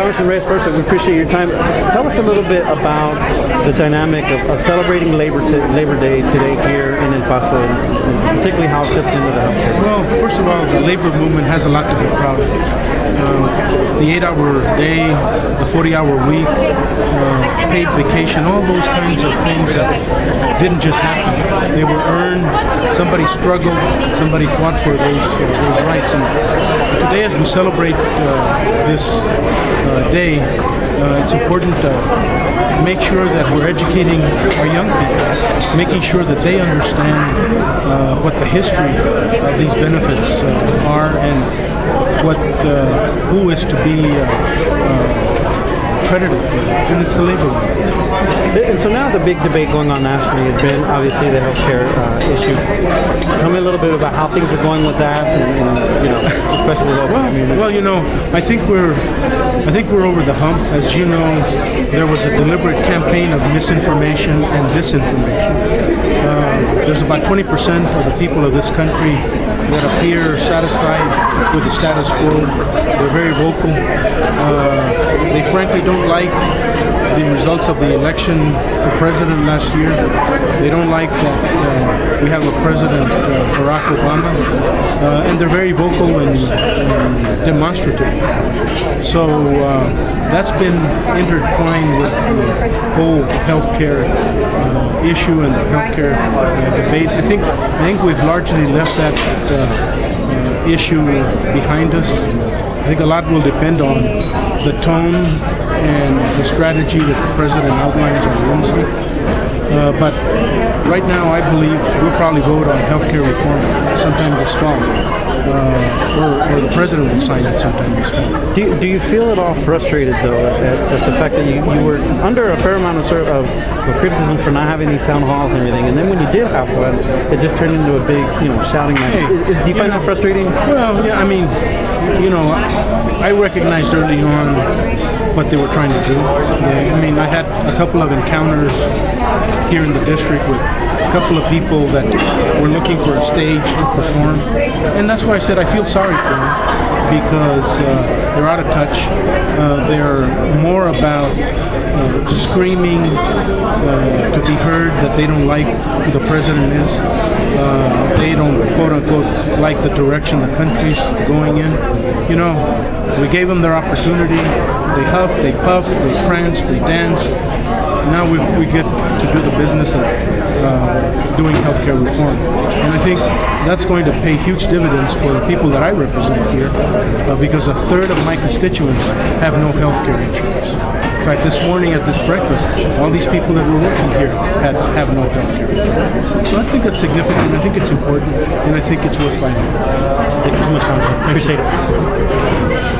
Congressman Reyes, first, we appreciate your time. Tell us a little bit about the dynamic of celebrating Labor Day today here in El Paso, and particularly how it fits into the healthcare. Well, first of all, the labor movement has a lot to be proud of. The 8-hour day, the 40-hour week, paid vacation, all those kinds of things that didn't just happen. They were earned, somebody struggled, somebody fought for those rights. And today, as we celebrate this day, it's important to make sure that we're educating our young people, making sure that they understand what the history of these benefits are and what who is to be credited for that, and it's the labor movement. And so now the big debate going on nationally has been obviously the healthcare issue. Tell me a little bit about how things are going with that, and especially the local community. Well, I think we're over the hump. As you know, there was a deliberate campaign of misinformation and disinformation. There's about 20% of the people of this country that appear satisfied with the status quo. They're very vocal. They frankly don't like the results of the election for president last year. They don't like that we have a president, Barack Obama, and they're very vocal and demonstrative. So that's been intertwined with the whole healthcare issue and the healthcare debate. I think we've largely left that issue behind us. I think a lot will depend on the tone and the strategy that the president outlines on Wednesday. But right now, I believe we'll probably vote on healthcare reform sometime this fall, or the president will sign it sometime this fall. Do you feel at all frustrated, though, at the fact that you were under a fair amount of criticism for not having these town halls and everything, and then when you did have one, it just turned into a big, shouting match? Do you find that frustrating? Well, yeah, I mean, I recognized early on what they were trying to do. Yeah, I mean, I had a couple of encounters here in the district with a couple of people that were looking for a stage to perform, and that's why I said I feel sorry for them, because they're out of touch. They're more about screaming to be heard that they don't like who the president is. They don't, quote unquote, like the direction the country's going in. We gave them their opportunity. They huffed, they puffed, they pranced, they danced. Now we get to do the business of doing healthcare reform. And I think that's going to pay huge dividends for the people that I represent here, because a third of my constituents have no healthcare insurance. In fact, this morning at this breakfast, all these people that were working here have no healthcare insurance. So I think it's significant, I think it's important, and I think it's worth fighting. Thank you so much, Congressman. Appreciate it.